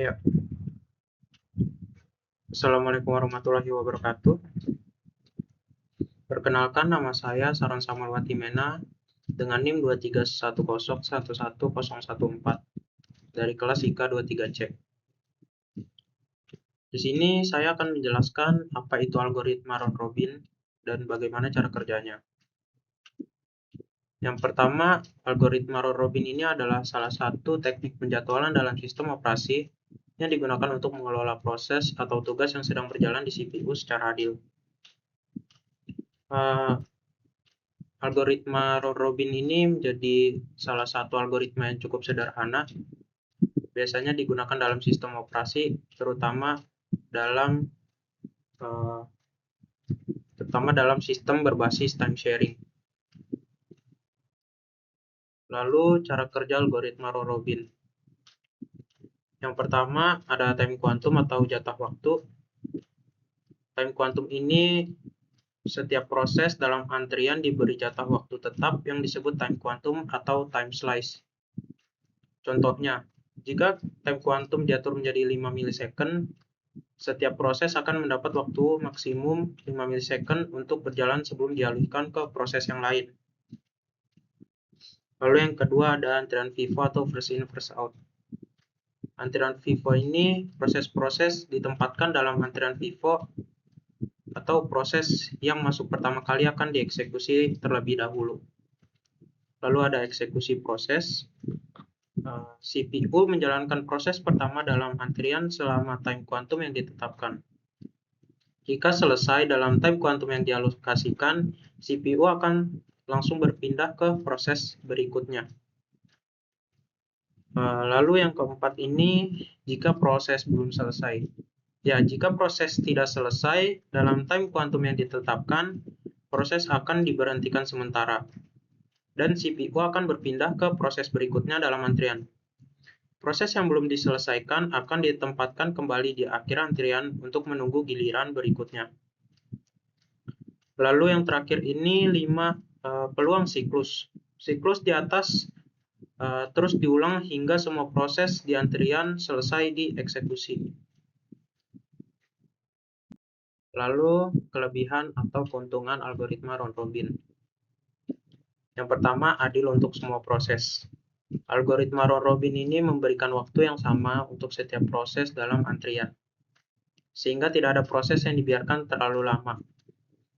Ya, Assalamualaikum warahmatullahi wabarakatuh. Perkenalkan, nama saya Saron Samuel Watimena dengan NIM 231011014 dari kelas IKA 23C. Di sini saya akan menjelaskan apa itu algoritma round-robin dan bagaimana cara kerjanya. Yang pertama, algoritma round-robin ini adalah salah satu teknik penjadwalan dalam sistem operasi yang digunakan untuk mengelola proses atau tugas yang sedang berjalan di CPU secara adil. Algoritma round-robin ini menjadi salah satu algoritma yang cukup sederhana. Biasanya digunakan dalam sistem operasi, terutama dalam sistem berbasis time sharing. Lalu cara kerja algoritma round-robin. Yang pertama ada time quantum atau jatah waktu. Time quantum ini setiap proses dalam antrian diberi jatah waktu tetap yang disebut time quantum atau time slice. Contohnya, jika time quantum diatur menjadi 5 milisecond, setiap proses akan mendapat waktu maksimum 5 milisecond untuk berjalan sebelum dialihkan ke proses yang lain. Lalu yang kedua ada antrian FIFO atau first in first out. Antrian FIFO ini proses-proses ditempatkan dalam antrian FIFO atau proses yang masuk pertama kali akan dieksekusi terlebih dahulu. Lalu ada eksekusi proses. CPU menjalankan proses pertama dalam antrian selama time quantum yang ditetapkan. Jika selesai dalam time quantum yang dialokasikan, CPU akan langsung berpindah ke proses berikutnya. Lalu yang keempat ini, jika proses belum selesai. Jika proses tidak selesai dalam time quantum yang ditetapkan, proses akan diberhentikan sementara. Dan CPU akan berpindah ke proses berikutnya dalam antrian. Proses yang belum diselesaikan akan ditempatkan kembali di akhir antrian untuk menunggu giliran berikutnya. Lalu yang terakhir ini 5 peluang siklus. Siklus di atas terus diulang hingga semua proses di antrian selesai dieksekusi. Lalu kelebihan atau keuntungan algoritma round-robin. Yang pertama, adil untuk semua proses. Algoritma round-robin ini memberikan waktu yang sama untuk setiap proses dalam antrian, sehingga tidak ada proses yang dibiarkan terlalu lama.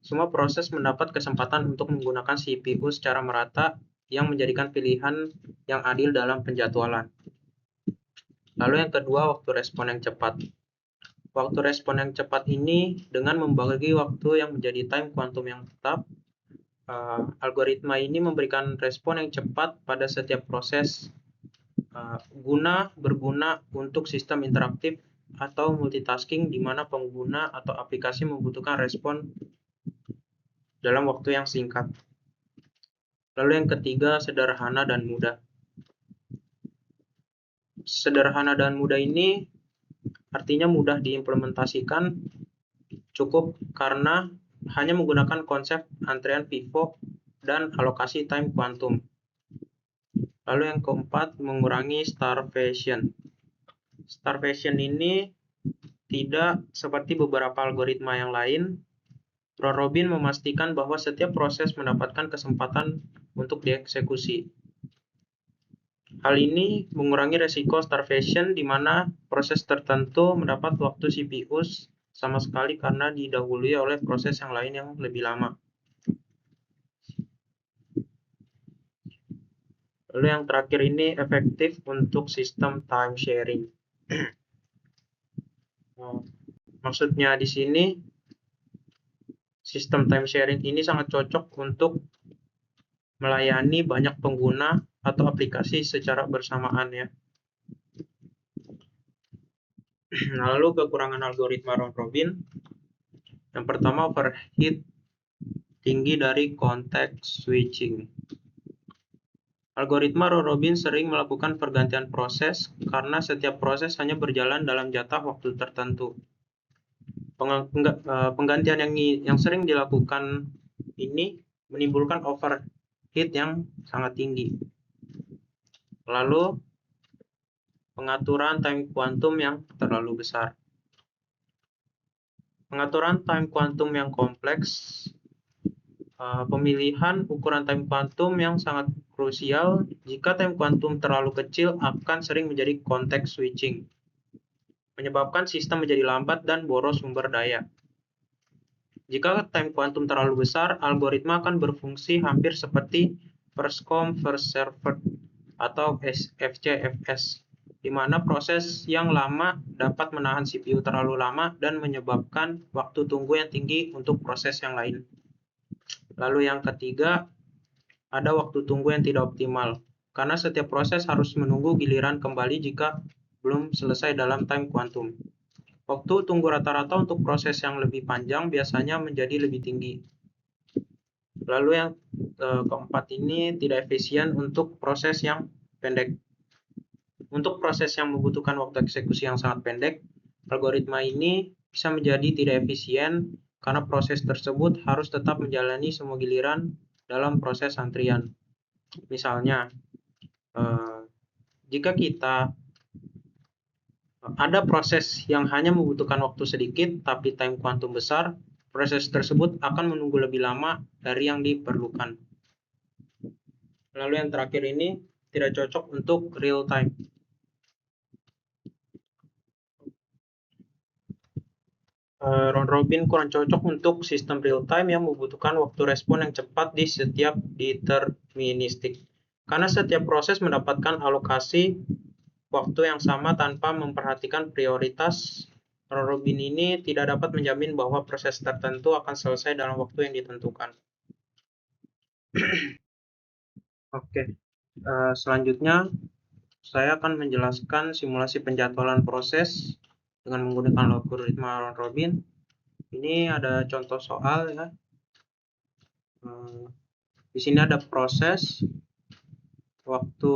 Semua proses mendapat kesempatan untuk menggunakan CPU secara merata yang menjadikan pilihan yang adil dalam penjadwalan. Lalu yang kedua, waktu respon yang cepat. Waktu respon yang cepat ini dengan membagi waktu yang menjadi time quantum yang tetap, algoritma ini memberikan respon yang cepat pada setiap proses berguna untuk sistem interaktif atau multitasking di mana pengguna atau aplikasi membutuhkan respon dalam waktu yang singkat. Lalu yang ketiga, sederhana dan mudah. Sederhana dan mudah ini artinya mudah diimplementasikan, cukup karena hanya menggunakan konsep antrian FIFO dan alokasi time quantum. Lalu yang keempat, mengurangi starvation. Starvation ini tidak seperti beberapa algoritma yang lain. Round-robin memastikan bahwa setiap proses mendapatkan kesempatan untuk dieksekusi. Hal ini mengurangi resiko starvation di mana proses tertentu mendapat waktu CPU sama sekali karena didahului oleh proses yang lain yang lebih lama. Lalu yang terakhir ini efektif untuk sistem time sharing. Maksudnya di sini sistem time sharing ini sangat cocok untuk melayani banyak pengguna atau aplikasi secara bersamaan ya. Lalu kekurangan algoritma round-robin. Yang pertama, overheat tinggi dari context switching. Algoritma round-robin sering melakukan pergantian proses karena setiap proses hanya berjalan dalam jatah waktu tertentu. Penggantian yang sering dilakukan ini menimbulkan overheat yang sangat tinggi. Lalu Pengaturan time kuantum yang terlalu besar. Pengaturan time kuantum yang kompleks, pemilihan ukuran time kuantum yang sangat krusial. Jika time kuantum terlalu kecil akan sering menjadi context switching, menyebabkan sistem menjadi lambat dan boros sumber daya. Jika time kuantum terlalu besar, algoritma akan berfungsi hampir seperti first come first served atau FCFS, di mana proses yang lama dapat menahan CPU terlalu lama dan menyebabkan waktu tunggu yang tinggi untuk proses yang lain. Lalu yang ketiga, ada waktu tunggu yang tidak optimal, karena setiap proses harus menunggu giliran kembali jika belum selesai dalam time kuantum. Waktu tunggu rata-rata untuk proses yang lebih panjang biasanya menjadi lebih tinggi. Lalu yang keempat ini tidak efisien untuk proses yang pendek. Untuk proses yang membutuhkan waktu eksekusi yang sangat pendek, algoritma ini bisa menjadi tidak efisien karena proses tersebut harus tetap menjalani semua giliran dalam proses antrian. Misalnya, jika kita ada proses yang hanya membutuhkan waktu sedikit tapi time kuantum besar, proses tersebut akan menunggu lebih lama dari yang diperlukan. Lalu yang terakhir ini tidak cocok untuk real time. Round robin kurang cocok untuk sistem real time yang membutuhkan waktu respon yang cepat di setiap deterministik. Karena setiap proses mendapatkan alokasi waktu yang sama tanpa memperhatikan prioritas, round robin ini tidak dapat menjamin bahwa proses tertentu akan selesai dalam waktu yang ditentukan. Oke, selanjutnya saya akan menjelaskan simulasi penjadwalan proses dengan menggunakan algoritma round robin. Ini ada contoh soal ya. Di sini ada proses, waktu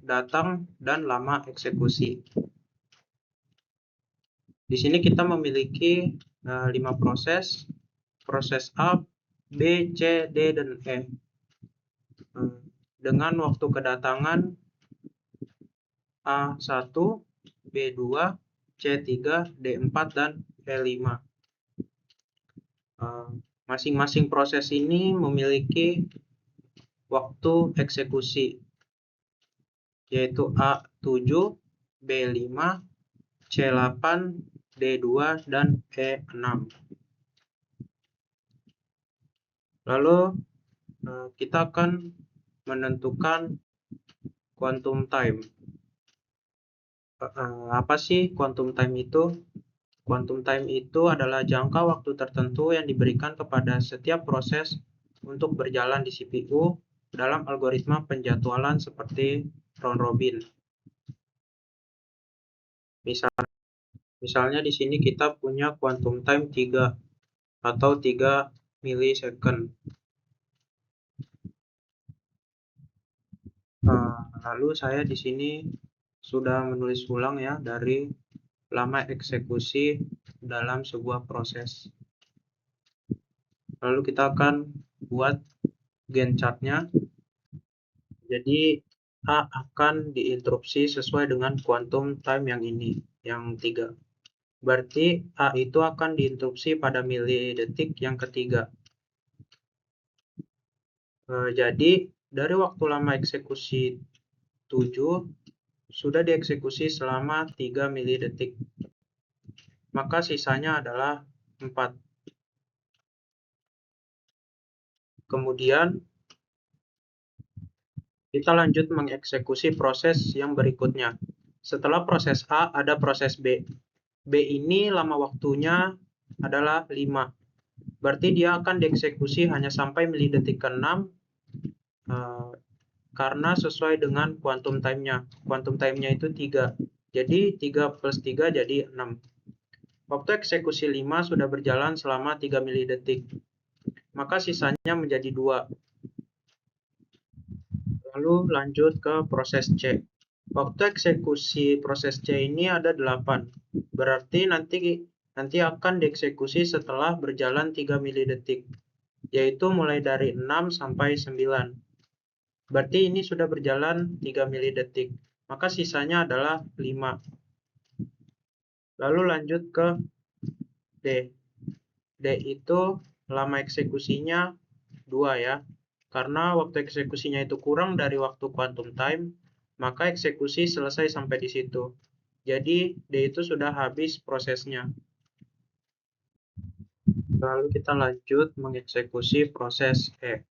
datang, dan lama eksekusi. Di sini kita memiliki 5 proses A, B, C, D, dan E. Dengan waktu kedatangan A1, B2, C3, D4, dan E5. Masing-masing proses ini memiliki waktu eksekusi, yaitu A7, B5, C8, D2, dan E6. Lalu kita akan menentukan quantum time. Apa sih quantum time itu? Quantum time itu adalah jangka waktu tertentu yang diberikan kepada setiap proses untuk berjalan di CPU dalam algoritma penjadwalan seperti round robin. Misalnya di sini kita punya quantum time 3 atau 3 milisecond. Lalu saya di sini sudah menulis ulang ya dari lama eksekusi dalam sebuah proses. Lalu kita akan buat Gantt chart-nya. Jadi A akan diinterupsi sesuai dengan quantum time yang ini, yang 3. Berarti A itu akan diinterupsi pada milidetik yang ketiga. Jadi dari waktu lama eksekusi 7 sudah dieksekusi selama 3 milidetik. Maka sisanya adalah 4. Kemudian kita lanjut mengeksekusi proses yang berikutnya. Setelah proses A, ada proses B. B ini lama waktunya adalah 5. Berarti dia akan dieksekusi hanya sampai milidetik ke-6 karena sesuai dengan quantum time-nya. Quantum time-nya itu 3. Jadi 3 plus 3 jadi 6. Waktu eksekusi 5 sudah berjalan selama 3 milidetik. Maka sisanya menjadi 2. Lalu lanjut ke proses C. Waktu eksekusi proses C ini ada 8. Berarti nanti akan dieksekusi setelah berjalan 3 milidetik, yaitu mulai dari 6 sampai 9. Berarti ini sudah berjalan 3 milidetik. maka sisanya adalah 5. Lalu lanjut ke D. D itu lama eksekusinya 2 ya. Karena waktu eksekusinya itu kurang dari waktu quantum time, maka eksekusi selesai sampai di situ. Jadi D itu sudah habis prosesnya. Lalu kita lanjut mengeksekusi proses E.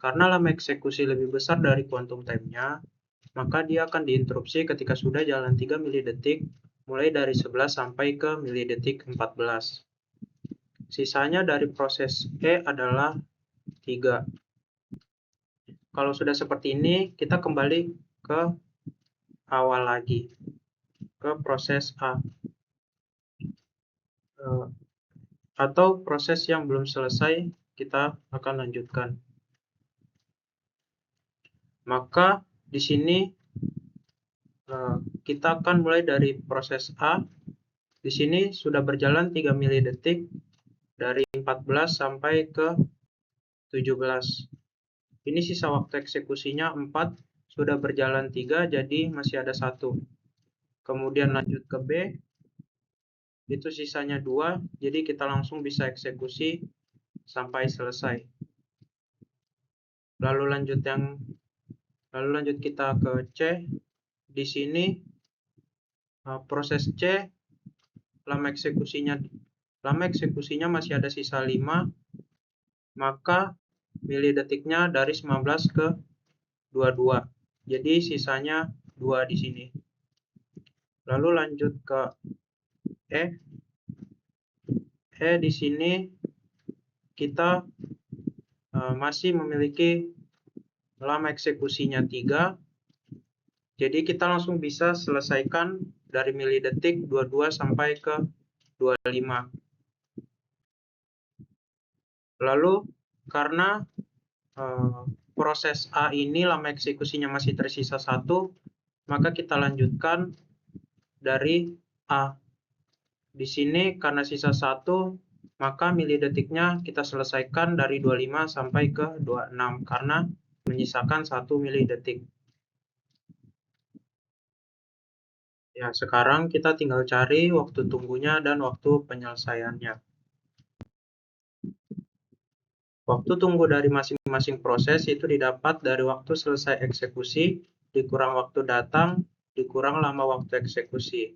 Karena lama eksekusi lebih besar dari quantum time-nya, maka dia akan diinterupsi ketika sudah jalan 3 milidetik, mulai dari 11 sampai ke milidetik 14. Sisanya dari proses E adalah 3. Kalau sudah seperti ini, kita kembali ke awal lagi, ke proses A. Atau proses yang belum selesai, kita akan lanjutkan. Maka di sini kita akan mulai dari proses A. Di sini sudah berjalan 3 milidetik dari 14 sampai ke 17. Ini sisa waktu eksekusinya 4, sudah berjalan 3, jadi masih ada 1. Kemudian lanjut ke B, itu sisanya 2, jadi kita langsung bisa eksekusi sampai selesai. Lalu lanjut kita ke C. Di sini proses C lama eksekusinya masih ada sisa 5, maka milidetiknya dari 19 ke 22. Jadi sisanya 2 di sini. Lalu lanjut ke E. E di sini kita masih memiliki lama eksekusinya 3. Jadi kita langsung bisa selesaikan dari milidetik 22 sampai ke 25. Lalu karena proses A ini lama eksekusinya masih tersisa 1, maka kita lanjutkan dari A. Di sini karena sisa 1, maka milidetiknya kita selesaikan dari 25 sampai ke 26 karena menyisakan 1 milidetik. Ya, sekarang kita tinggal cari waktu tunggunya dan waktu penyelesaiannya. Waktu tunggu dari masing-masing proses itu didapat dari waktu selesai eksekusi, dikurang waktu datang, dikurang lama waktu eksekusi.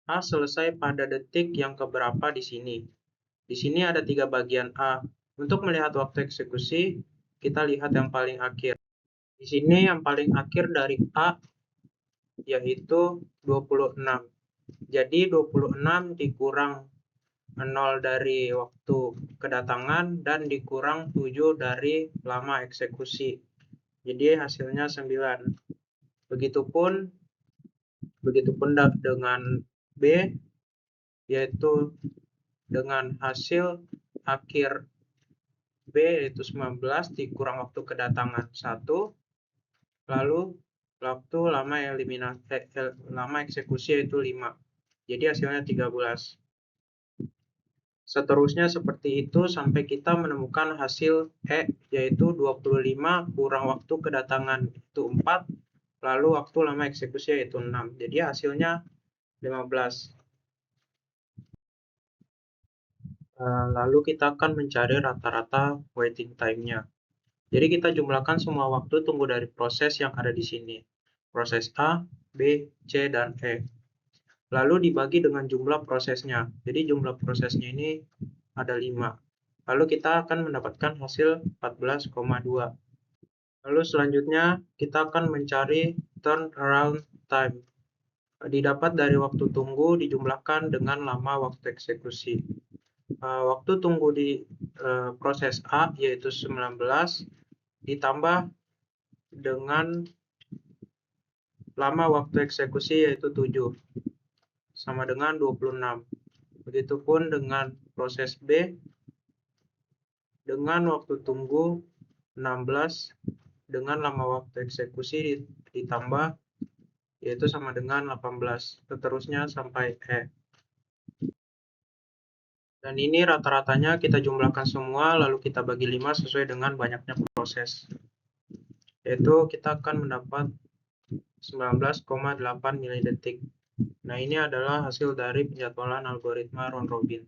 A selesai pada detik yang keberapa di sini. Di sini ada 3 bagian A. Untuk melihat waktu eksekusi, kita lihat yang paling akhir. Di sini yang paling akhir dari A yaitu 26. Jadi 26 dikurang 0 dari waktu kedatangan dan dikurang 7 dari lama eksekusi. Jadi hasilnya 9. Begitupun dengan B, yaitu dengan hasil akhir B yaitu 19 dikurang waktu kedatangan 1, lalu waktu lama eksekusi yaitu 5. Jadi hasilnya 13. Seterusnya seperti itu sampai kita menemukan hasil E yaitu 25 kurang waktu kedatangan itu 4, lalu waktu lama eksekusi yaitu 6. Jadi hasilnya 15. Lalu kita akan mencari rata-rata waiting time-nya. Jadi kita jumlahkan semua waktu tunggu dari proses yang ada di sini. Proses A, B, C, dan E. Lalu dibagi dengan jumlah prosesnya. Jadi jumlah prosesnya ini ada 5. Lalu kita akan mendapatkan hasil 14,2. Lalu selanjutnya kita akan mencari turnaround time. Didapat dari waktu tunggu dijumlahkan dengan lama waktu eksekusi. Waktu tunggu di proses A yaitu 19 ditambah dengan lama waktu eksekusi yaitu 7 sama dengan 26. Begitupun dengan proses B dengan waktu tunggu 16 dengan lama waktu eksekusi ditambah yaitu sama dengan 18. Seterusnya sampai E. Dan ini rata-ratanya kita jumlahkan semua, lalu kita bagi 5 sesuai dengan banyaknya proses. Yaitu kita akan mendapat 19,8 milidetik. Nah, ini adalah hasil dari penjadwalan algoritma round robin.